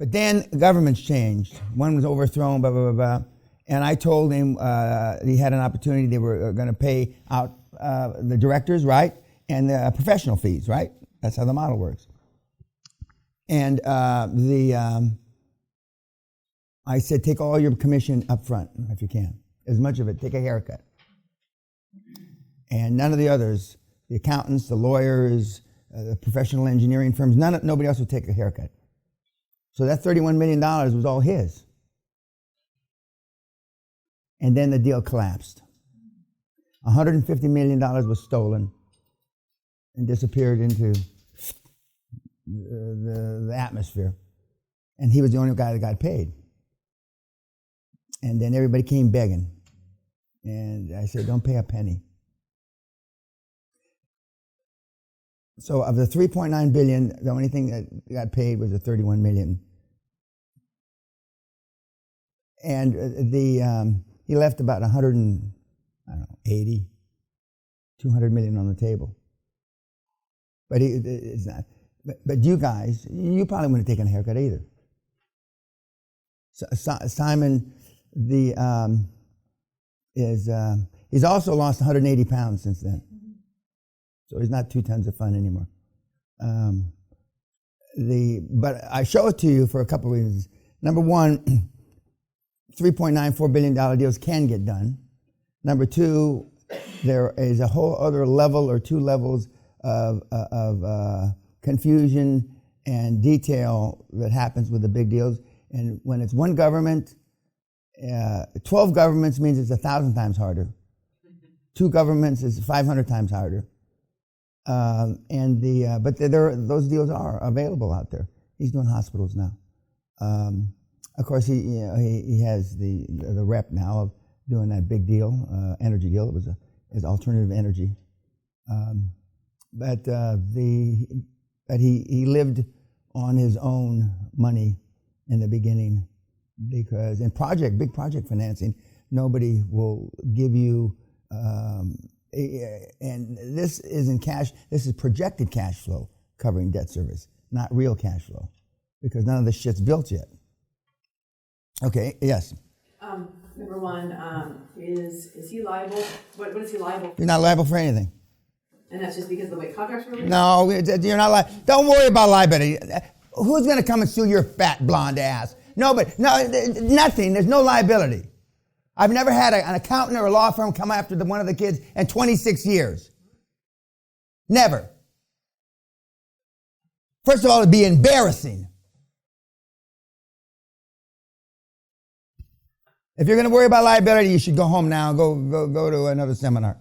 But then governments changed. One was overthrown, blah, blah, blah, blah. And I told him he had an opportunity. They were going to pay out the directors, right? And the professional fees, right? That's how the model works. And I said, take all your commission up front, if you can. As much of it, take a haircut. And none of the others, the accountants, the lawyers, the professional engineering firms, nobody else would take a haircut. So that $31 million was all his. And then the deal collapsed. $150 million was stolen and disappeared into the atmosphere. And he was the only guy that got paid. And then everybody came begging. And I said, don't pay a penny. So of the $3.9 billion, the only thing that got paid was the $31 million. And he left about 180, 200 million on the table. But it's not. But you guys, you probably wouldn't have taken a haircut either. Simon, he's also lost 180 pounds since then. So he's not 2 tons of fun anymore. But I show it to you for a couple of reasons. Number one, $3.94 billion deals can get done. Number two, there is a whole other level or 2 levels of confusion and detail that happens with the big deals. And when it's one government, 12 governments means it's 1,000 times harder. 2 governments is 500 times harder. But those deals are available out there. He's doing hospitals now. Of course, he has the rep now of doing that big deal, energy deal. It was alternative energy. But he lived on his own money in the beginning, because in big project financing, nobody will give you. And this isn't cash. This is projected cash flow covering debt service, not real cash flow, because none of this shit's built yet. Okay, yes. Number one, is he liable? What is he liable for? You're not liable for anything. And that's just because of the way contracts were written? No, you're not liable. Don't worry about liability. Who's going to come and sue your fat blonde ass? Nobody. No, nothing. There's no liability. I've never had an accountant or a law firm come after one of the kids in 26 years. Never. First of all, it'd be embarrassing. If you're going to worry about liability, you should go home now and go to another seminar.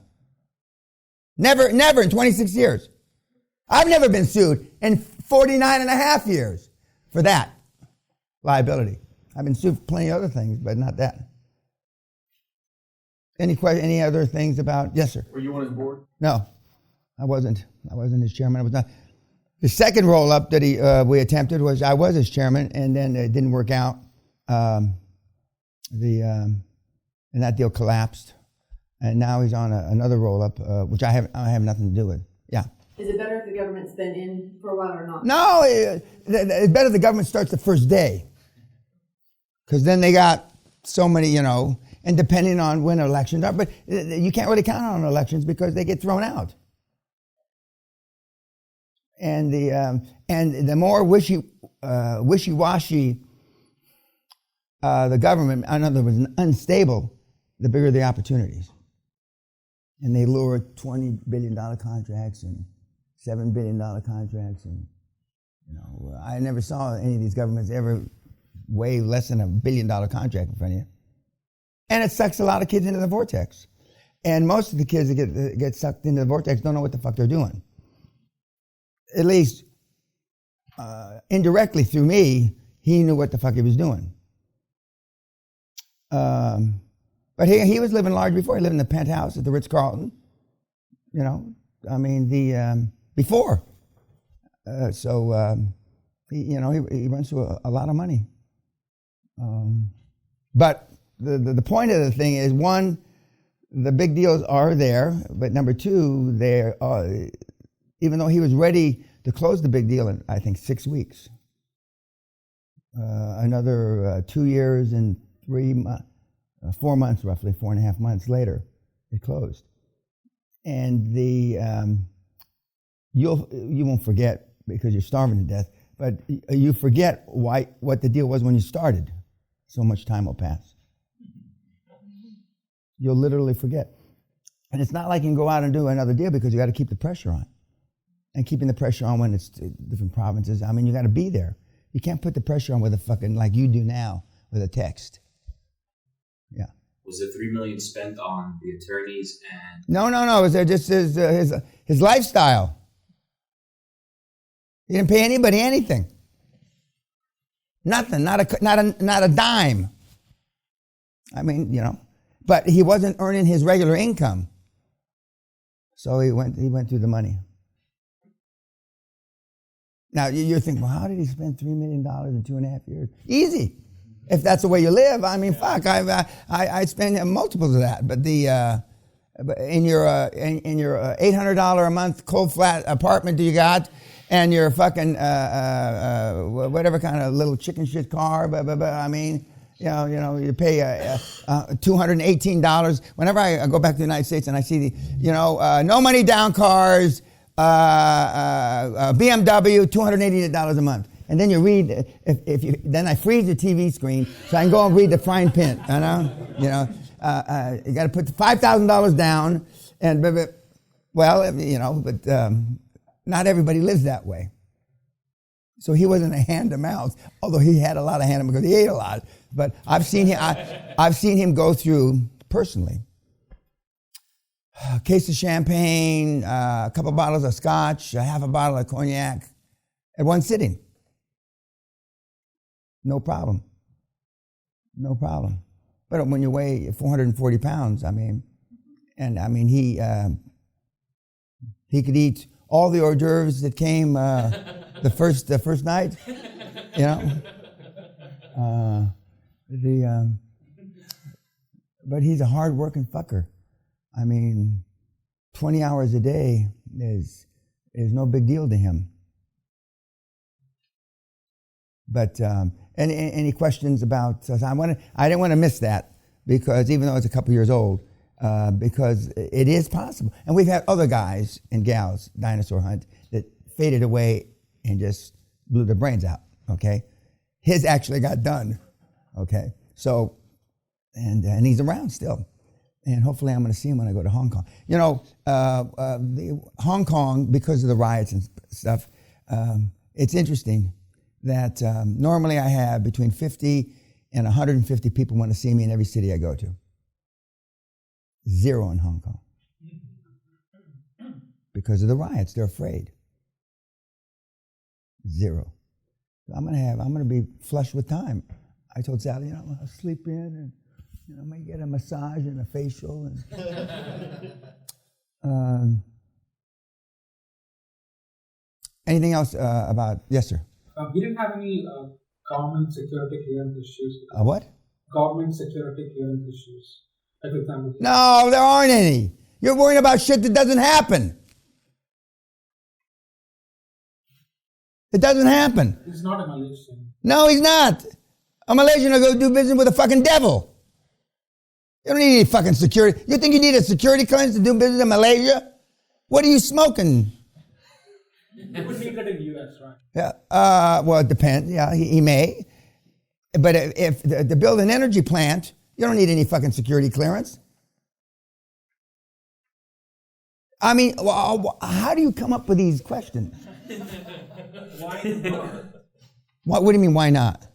Never in 26 years. I've never been sued in 49 and a half years for that liability. I've been sued for plenty of other things, but not that. Any other things about? Yes, sir. Were you on his board? No, I wasn't. I wasn't his chairman. I was not. The second roll-up that we attempted was I was his chairman, and then it didn't work out. And that deal collapsed, and now he's on another roll-up, which I have nothing to do with. Yeah. Is it better if the government's been in for a while or not? No, it's better if the government starts the first day, because then they got so many, and depending on when elections are, but you can't really count on elections because they get thrown out. And the more wishy-washy the government, in other words, unstable, the bigger the opportunities. And they lure $20 billion contracts and $7 billion contracts, and I never saw any of these governments ever weigh less than $1 billion contract in front of you. And it sucks a lot of kids into the vortex. And most of the kids that get sucked into the vortex don't know what the fuck they're doing. At least indirectly through me, he knew what the fuck he was doing. But he was living large before. He lived in the penthouse at the Ritz-Carlton. Before. He runs through a lot of money. But the point of the thing is, one, the big deals are there, but number two, even though he was ready to close the big deal in, I think, 6 weeks, another 2 years and 4 months, roughly 4.5 months later, it closed. And you won't forget because you're starving to death, but you forget what the deal was when you started. So much time will pass. You'll literally forget. And it's not like you can go out and do another deal because you got to keep the pressure on. And keeping the pressure on when it's different provinces, I mean, you got to be there. You can't put the pressure on with a fucking, like you do now, with a text. Yeah. Was the $3 million spent on the attorneys and? No. It was just his lifestyle. He didn't pay anybody anything. Nothing. Not a dime. I mean, but he wasn't earning his regular income, so he went through the money. Now you're thinking, well, how did he spend $3 million in 2.5 years? Easy. If that's the way you live, I mean, fuck, I spend multiples of that. But in your $800 a month cold flat apartment that you got, and your fucking whatever kind of little chicken shit car, I mean, you pay $218. Whenever I go back to the United States and I see no money down cars, BMW, $288 a month. And then you read, then I freeze the TV screen so I can go and read the fine print, you got to put $5,000 down, and not everybody lives that way. So he wasn't a hand-to-mouth, although he had a lot of hand because he ate a lot. But I've seen him go through personally a case of champagne, a couple bottles of scotch, a half a bottle of cognac at one sitting. No problem. But when you weigh 440 pounds, he could eat all the hors d'oeuvres that came the first night, but he's a hard-working fucker. 20 hours a day is no big deal to him. But any questions about? I didn't want to miss that because even though it's a couple years old, because it is possible, and we've had other guys and gals dinosaur hunt that faded away and just blew their brains out. Okay, his actually got done. Okay, so and he's around still, and hopefully I'm going to see him when I go to Hong Kong. Hong Kong, because of the riots and stuff, it's interesting that normally I have between 50 and 150 people want to see me in every city I go to. 0 in Hong Kong. Because of the riots, they're afraid. 0. So I'm gonna be flush with time. I told Sally, I'll sleep in and I might get a massage and a facial and anything else about? Yes, sir. We didn't have any government security clearance issues. What? Government security clearance issues. Like, for example, no, there aren't any. You're worrying about shit that doesn't happen. It doesn't happen. He's not a Malaysian. No, he's not. A Malaysian will go do business with a fucking devil. You don't need any fucking security. You think you need a security clearance to do business in Malaysia? What are you smoking? He would need it in the U.S., right? Yeah. Well, it depends. Yeah, he may. But if to build an energy plant, you don't need any fucking security clearance. How do you come up with these questions? Why not? What do you mean, why not?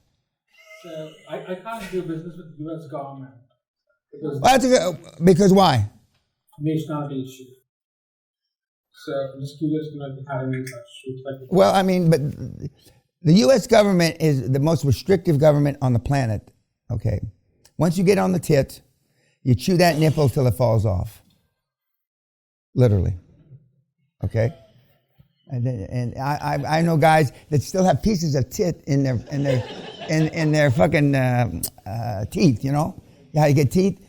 So I can't do business with the U.S. government Because why? Nationality issue. So I'm just curious to know if you had any such issues. Well, but the U.S. government is the most restrictive government on the planet. Okay, once you get on the tit, you chew that nipple till it falls off. Literally. Okay. And I know guys that still have pieces of tit in their fucking teeth. You know how you get teeth,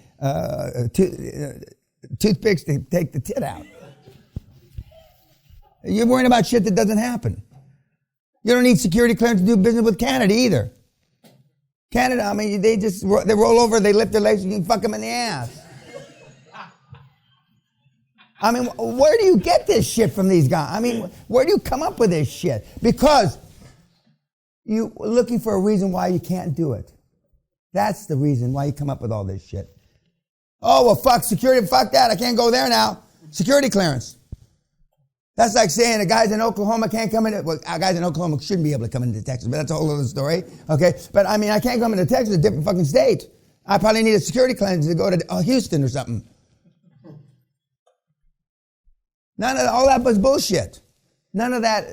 toothpicks to take the tit out. You're worrying about shit that doesn't happen. You don't need security clearance to do business with Canada either. Canada, I mean, they roll over, they lift their legs, you can fuck them in the ass. I mean, where do you get this shit from these guys? I mean, where do you come up with this shit? Because you're looking for a reason why you can't do it. That's the reason why you come up with all this shit. Oh, well, fuck security, fuck that, I can't go there now. Security clearance. That's like saying the guys in Oklahoma can't come in. Well, guys in Oklahoma shouldn't be able to come into Texas, but that's a whole other story. Okay? But I mean, I can't come into Texas, a different fucking state. I probably need a security clearance to go to Houston or something. None of all that was bullshit. None of that.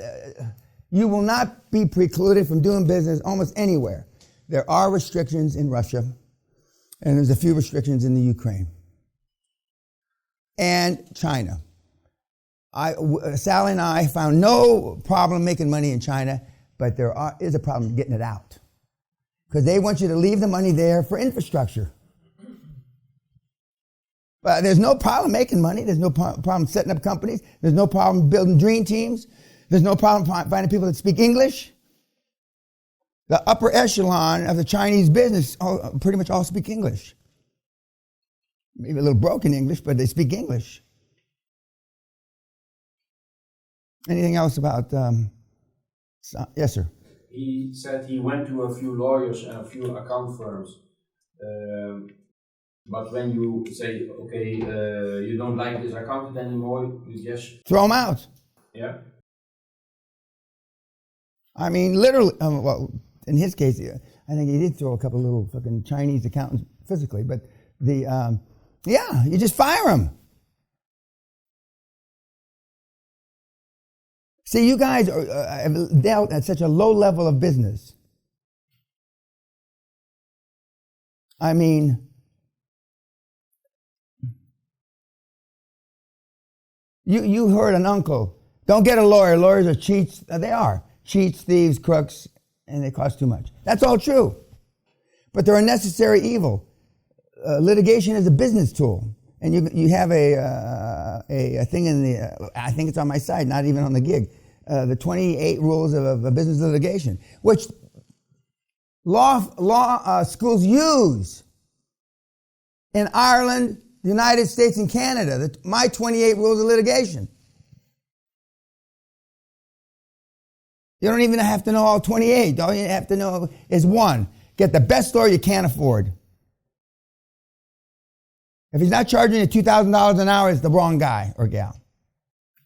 You will not be precluded from doing business almost anywhere. There are restrictions in Russia, and there's a few restrictions in the Ukraine and China. Sally and I found no problem making money in China, but there is a problem getting it out. Because they want you to leave the money there for infrastructure. But there's no problem making money. There's no problem setting up companies. There's no problem building dream teams. There's no problem finding people that speak English. The upper echelon of the Chinese business pretty much all speak English. Maybe a little broken English, but they speak English. Anything else about... yes, sir. He said he went to a few lawyers and a few account firms. But when you say, okay, you don't like this accountant anymore, you just... Throw him out. Yeah. I mean, literally, well, in his case, I think he did throw a couple little fucking Chinese accountants physically, but yeah, you just fire them. See, you guys have dealt at such a low level of business. I mean, you heard an uncle, don't get a lawyer. Lawyers are cheats. They are. Cheats, thieves, crooks, and they cost too much. That's all true. But they're a necessary evil. Litigation is a business tool. And you have a thing in the, I think it's on my site, not even on the gig, the 28 rules of business litigation, which law schools use in Ireland, the United States, and Canada. My 28 rules of litigation. You don't even have to know all 28. All you have to know is one. Get the best lawyer you can afford. If he's not charging you $2,000 an hour, it's the wrong guy or gal.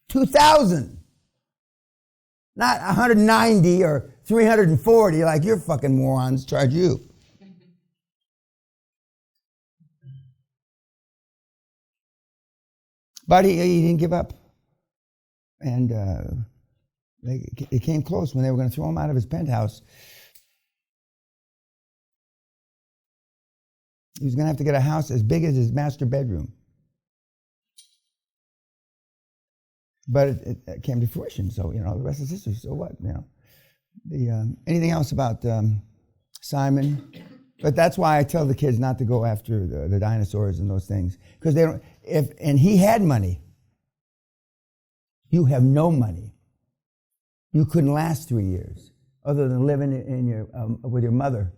$2,000. Not 190 or 340 like your fucking morons charge you. But he didn't give up. And it came close when they were going to throw him out of his penthouse. He was going to have to get a house as big as his master bedroom. But it came to fruition, so, the rest is history. So what, anything else about Simon? But that's why I tell the kids not to go after the dinosaurs and those things. Because they don't, and he had money. You have no money. You couldn't last 3 years, other than living with your mother.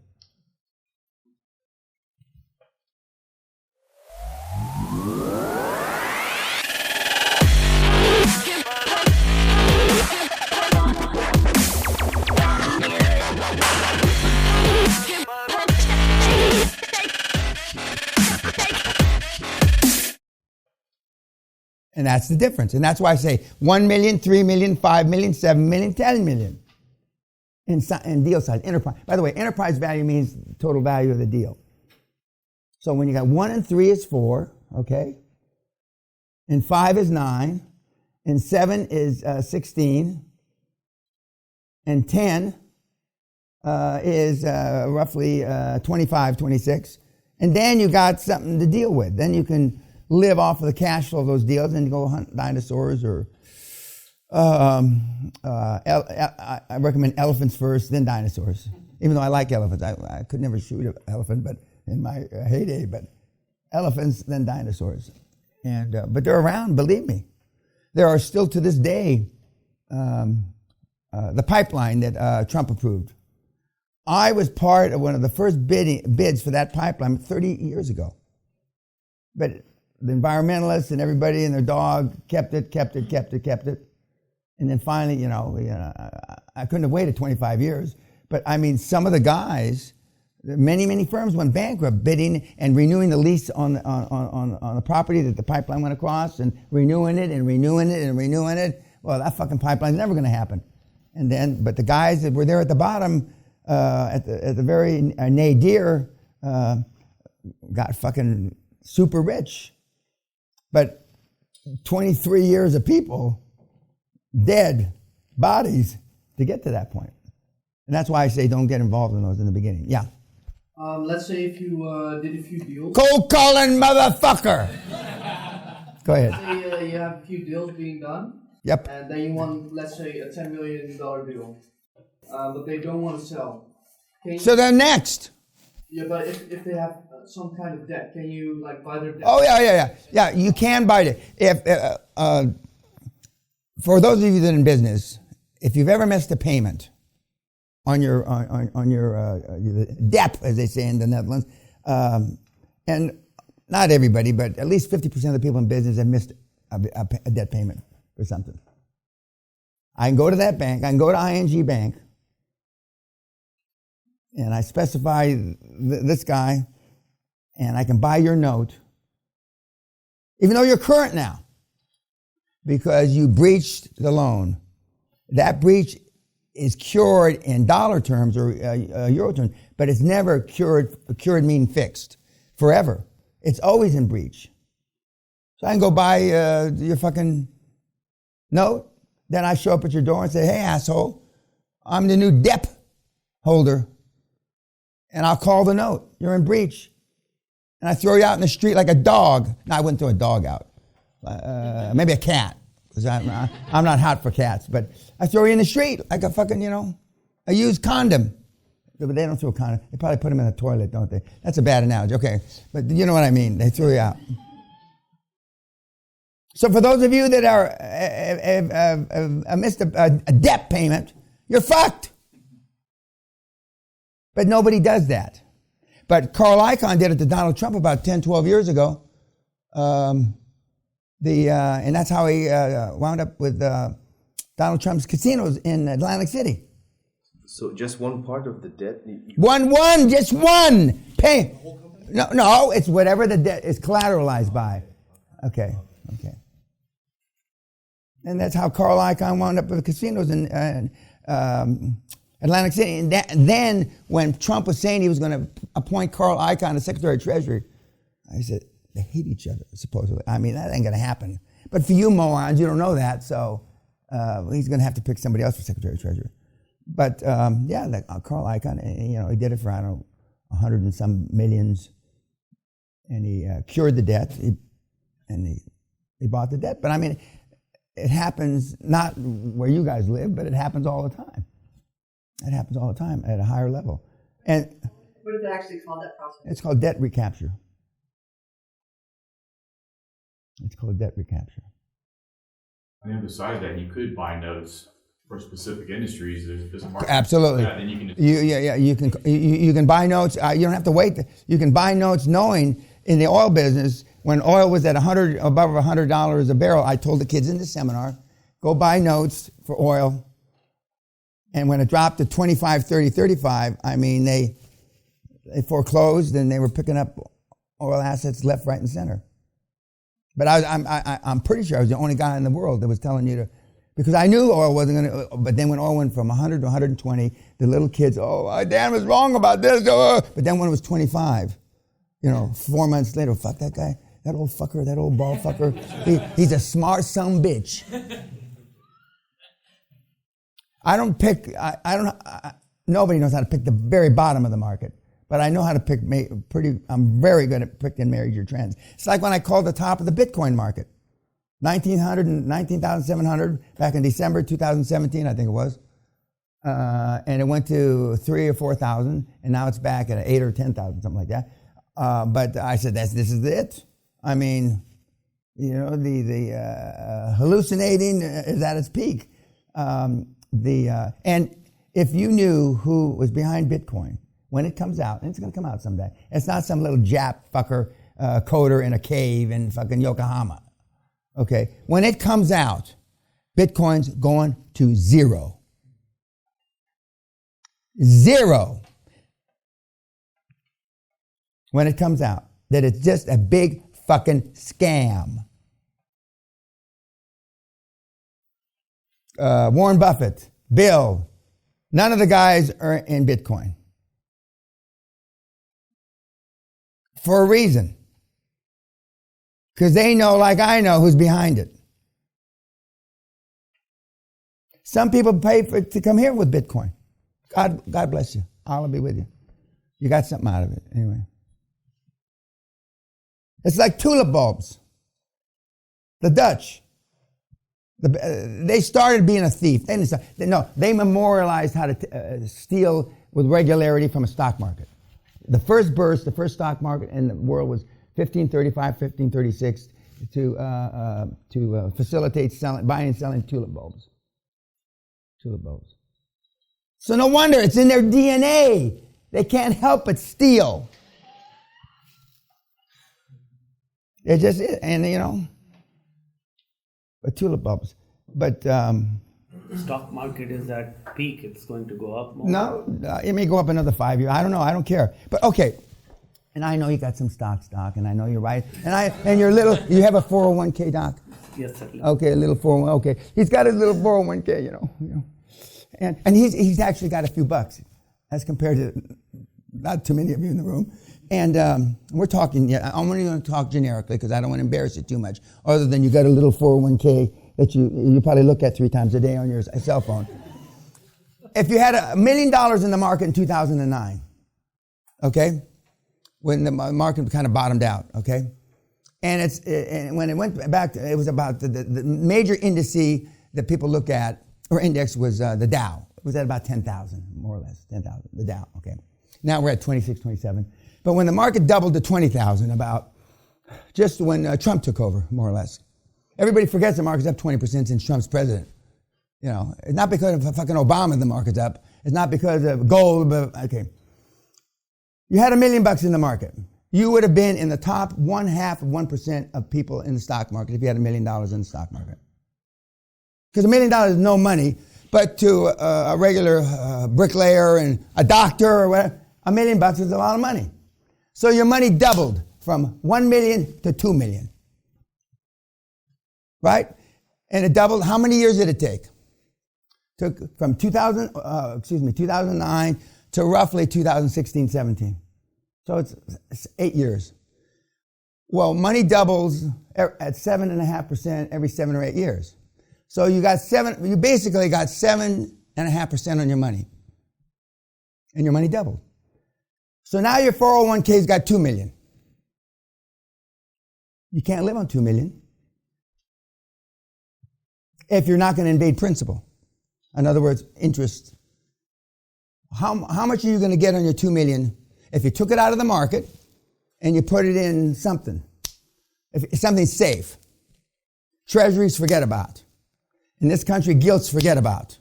And that's the difference. And that's why I say 1 million, 3 million, 5 million, 7 million, 10 million in deal size, enterprise. By the way, enterprise value means total value of the deal. So when you got 1 and 3 is 4, okay? And 5 is 9, and 7 is 16, and 10 is roughly 25, 26. And then you got something to deal with. Then you can live off of the cash flow of those deals and go hunt dinosaurs or I recommend elephants first, then dinosaurs. Even though I like elephants. I could never shoot an elephant but in my heyday, but elephants, then dinosaurs. And but they're around, believe me. There are still to this day the pipeline that Trump approved. I was part of one of the first bids for that pipeline 30 years ago. But the environmentalists and everybody and their dog kept it. And then finally, I couldn't have waited 25 years. But I mean, some of the guys, many firms went bankrupt bidding and renewing the lease on the property that the pipeline went across and renewing it. Well, that fucking pipeline's never going to happen. But the guys that were there at the bottom, at the very nadir, got fucking super rich. But 23 years of people, dead bodies to get to that point. And that's why I say don't get involved in those in the beginning. Yeah. Let's say if you did a few deals. Cold calling motherfucker. Go ahead. Let's say you have a few deals being done. Yep. And then you want, let's say, a $10 million deal. But they don't want to sell. So then next. Yeah, but if they have some kind of debt, can you buy their debt? Oh yeah. You can buy it. If for those of you that are in business, if you've ever missed a payment on your debt, as they say in the Netherlands, and not everybody, but at least 50% of the people in business have missed a debt payment for something. I can go to that bank. I can go to ING Bank, and I specify this guy, and I can buy your note, even though you're current now, because you breached the loan. That breach is cured in dollar terms or euro terms, but it's never cured. Cured meaning fixed forever. It's always in breach. So I can go buy your fucking note. Then I show up at your door and say, "Hey, asshole, I'm the new debt holder." And I'll call the note. You're in breach. And I throw you out in the street like a dog. No, I wouldn't throw a dog out. Maybe a cat, because I'm not hot for cats. But I throw you in the street like a fucking, a used condom. But they don't throw a condom. They probably put them in the toilet, don't they? That's a bad analogy. Okay. But you know what I mean. They throw you out. So for those of you that are missed a debt payment, you're fucked. But nobody does that. But Carl Icahn did it to Donald Trump about 10, 12 years ago. And that's how he wound up with Donald Trump's casinos in Atlantic City. So just one part of the debt? Just one. Pay. No, it's whatever the debt is collateralized by. Okay. And that's how Carl Icahn wound up with the casinos in Atlantic City. And then when Trump was saying he was going to appoint Carl Icahn as Secretary of Treasury, I said, they hate each other, supposedly. I mean, that ain't going to happen. But for you morons, you don't know that, so he's going to have to pick somebody else for Secretary of Treasury. But Carl Icahn, he did it for, 100 and some millions, and he cured the debt, and he bought the debt. But I mean, it happens not where you guys live, but it happens all the time. It happens all the time at a higher level. And What is it actually called, that process? it's called debt recapture. And besides that, you could buy notes for specific industries. There's a market. Absolutely. Yeah, then you can just You can buy notes. You don't have to wait. You can buy notes knowing in the oil business, when oil was at above $100 a barrel, I told the kids in the seminar, go buy notes for oil. And when it dropped to 25, 30, 35, I mean, they foreclosed and they were picking up oil assets left, right, and center. But I'm pretty sure I was the only guy in the world that was telling you to, because I knew oil wasn't going to, but then when oil went from 100 to 120, the little kids, Dan was wrong about this. But then when it was 25, 4 months later, fuck that guy, that old fucker, that old bald fucker, he's a smart son bitch. Nobody knows how to pick the very bottom of the market. But I know how to pick I'm very good at picking major trends. It's like when I called the top of the Bitcoin market. 19,700 back in December 2017, I think it was. And it went to 3,000 or 4,000, and now it's back at 8,000 or 10,000, something like that. But I said, this is it. I mean, the hallucinating is at its peak. And if you knew who was behind Bitcoin when it comes out, and it's going to come out someday, it's not some little Jap fucker coder in a cave in fucking Yokohama. Okay? When it comes out, Bitcoin's going to zero. Zero. When it comes out, that it's just a big fucking scam. Warren Buffett, Bill, none of the guys are in Bitcoin. For a reason. Because they know, like I know, who's behind it. Some people pay to come here with Bitcoin. God bless you. Allah be with you. You got something out of it. Anyway. It's like tulip bulbs. The Dutch. They started being a thief. They memorialized how to steal with regularity from a stock market. The first burst, the first stock market in the world was 1535, 1536 to facilitate buying and selling tulip bulbs. Tulip bulbs. So no wonder it's in their DNA. They can't help but steal. It just is, and but tulip bulbs. But stock market is at peak. It's going to go up more. No, it may go up another 5 years. I don't know. I don't care. But okay. And I know you got some stock, and I know you're right. And you're you have a 401k, Doc? Yes, sir. Okay, a little 401. Okay, he's got his little 401k, you know. And he's actually got a few bucks as compared to not too many of you in the room. And we're talking. I'm only going to talk generically because I don't want to embarrass you too much. Other than you got a little 401k that you probably look at 3 times a day on your cell phone. If you had $1 million in the market in 2009, okay, when the market kind of bottomed out, okay, and when it went back, it was about the major indice that people look at or index was the Dow. It was at about 10,000, more or less, 10,000, the Dow, okay. Now we're at 26, 27. But when the market doubled to 20,000, about just when Trump took over, more or less. Everybody forgets the market's up 20% since Trump's president. It's not because of fucking Obama the market's up. It's not because of gold, but okay. You had $1 million in the market. You would have been in the top 0.5% of people in the stock market if you had $1 million in the stock market. Because $1 million is no money, but to a regular bricklayer and a doctor or whatever, $1 million is a lot of money. So your money doubled from 1 million to 2 million. Right? And it doubled. How many years did it take? Took from 2009 to roughly 2016, 17. So it's 8 years. Well, money doubles at 7.5% every 7 or 8 years. So you basically got 7.5% on your money. And your money doubled. So now your 401k's got 2 million. You can't live on 2 million if you're not going to invade principal. In other words, interest. How much are you going to get on your 2 million if you took it out of the market and you put it in something? If something safe. Treasuries, forget about. In this country, gilts, forget about.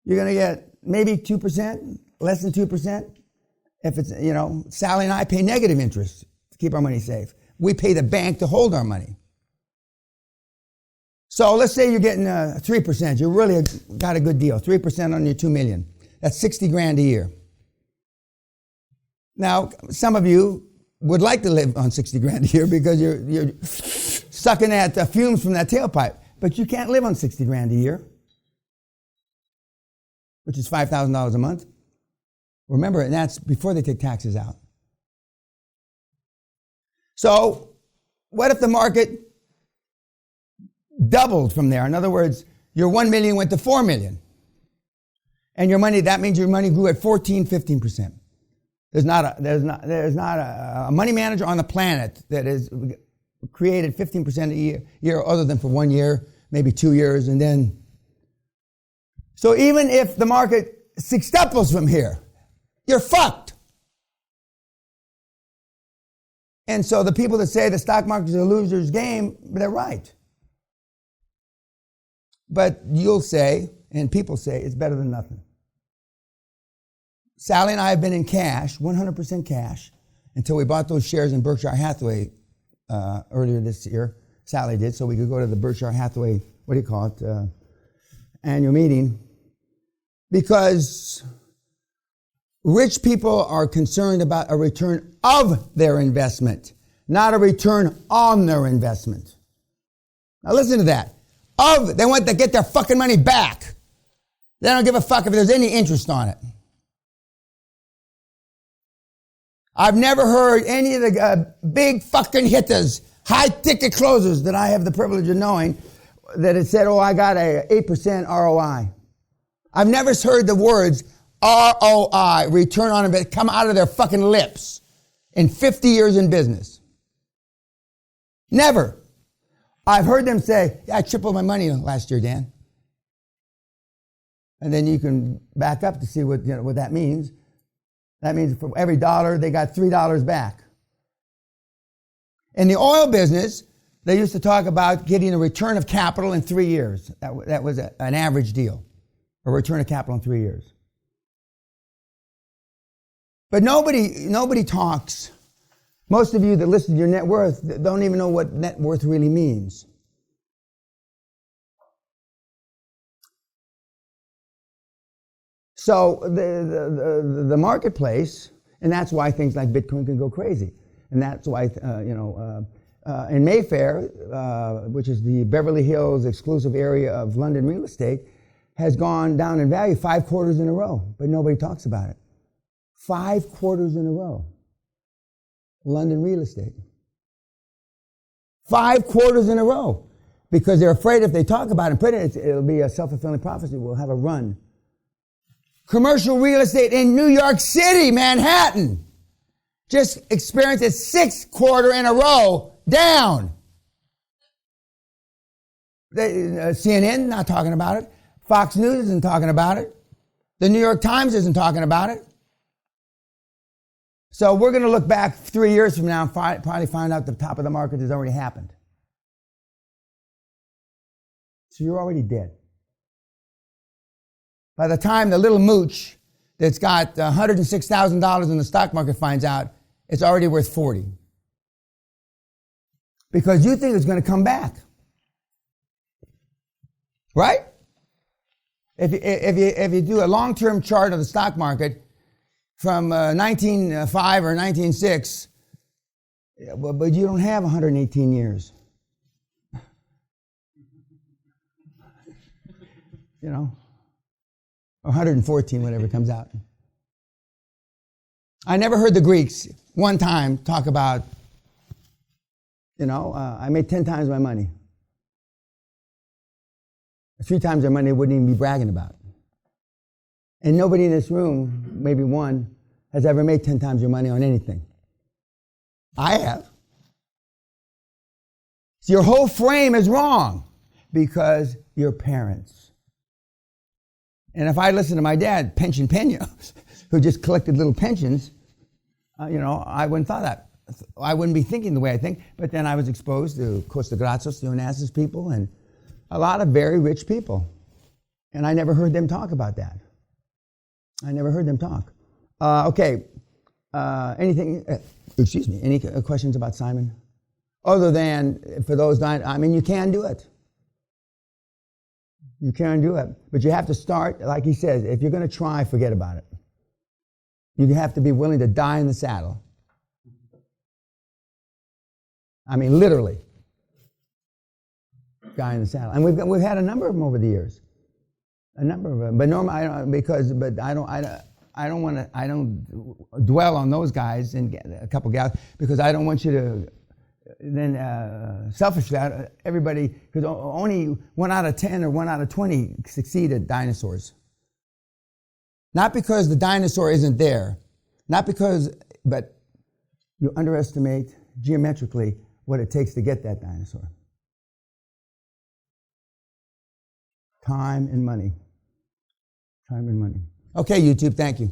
You're going to get maybe 2%, less than 2%. If it's, Sally and I pay negative interest to keep our money safe. We pay the bank to hold our money. So let's say you're getting 3%. You really got a good deal. 3% on your 2 million. That's 60 grand a year. Now, some of you would like to live on 60 grand a year because you're sucking at fumes from that tailpipe. But you can't live on 60 grand a year, which is $5,000 a month. Remember, and that's before they take taxes out. So, what if the market doubled from there? In other words, your 1 million went to 4 million. And that means your money grew at 14, 15%. There's not a money manager on the planet that has created 15% a year other than for 1 year, maybe 2 years, and then. So even if the market sextuples from here, you're fucked. And so the people that say the stock market is a loser's game, they're right. But you'll say, and people say, it's better than nothing. Sally and I have been in cash, 100% cash, until we bought those shares in Berkshire Hathaway earlier this year. Sally did, so we could go to the Berkshire Hathaway, annual meeting. Because rich people are concerned about a return of their investment, not a return on their investment. Now listen to that. They want to get their fucking money back. They don't give a fuck if there's any interest on it. I've never heard any of the big fucking hitters, high ticket closers that I have the privilege of knowing that it said, I got a 8% ROI. I've never heard the words ROI, return on investment, come out of their fucking lips in 50 years in business. Never. I've heard them say, I tripled my money last year, Dan. And then you can back up to see what that means. That means for every dollar, they got $3 back. In the oil business, they used to talk about getting a return of capital in 3 years. That was an average deal, a return of capital in 3 years. But nobody talks. Most of you that listen to your net worth don't even know what net worth really means. So the marketplace, and that's why things like Bitcoin can go crazy. And that's why, in Mayfair, which is the Beverly Hills exclusive area of London real estate, has gone down in value 5 quarters in a row, but nobody talks about it. 5 quarters in a row. London real estate. 5 quarters in a row. Because they're afraid if they talk about it and put it, it'll be a self-fulfilling prophecy. We'll have a run. Commercial real estate in New York City, Manhattan, just experienced its 6th quarter in a row down. CNN not talking about it. Fox News isn't talking about it. The New York Times isn't talking about it. So we're going to look back 3 years from now and probably find out the top of the market has already happened. So you're already dead. By the time the little mooch that's got $106,000 in the stock market finds out, it's already worth 40. Because you think it's going to come back. Right? If you do a long-term chart of the stock market from 1905 or 1906, but you don't have 118 years. 114, whatever comes out. I never heard the Greeks one time talk about, I made 10 times my money. 3 times their money they wouldn't even be bragging about. And nobody in this room, maybe one, has ever made 10 times your money on anything. I have. So your whole frame is wrong because your parents. And if I listened to my dad, Pension Peña, who just collected little pensions, I wouldn't thought that. I wouldn't be thinking the way I think. But then I was exposed to Costa Grazos, the Onassis people, and a lot of very rich people. And I never heard them talk about that. I never heard them talk. Any questions about Simon? Other than, for those, you can do it. You can do it. But you have to start, like he says, if you're going to try, forget about it. You have to be willing to die in the saddle. Literally. Die in the saddle. And we've had a number of them over the years. A number of them. But normally, I don't dwell on those guys and a couple gals because I don't want you to then selfishly, everybody, because only 1 out of 10 or 1 out of 20 succeed at dinosaurs. Not because the dinosaur isn't there, but you underestimate geometrically what it takes to get that dinosaur. Time and money. Okay, YouTube, thank you.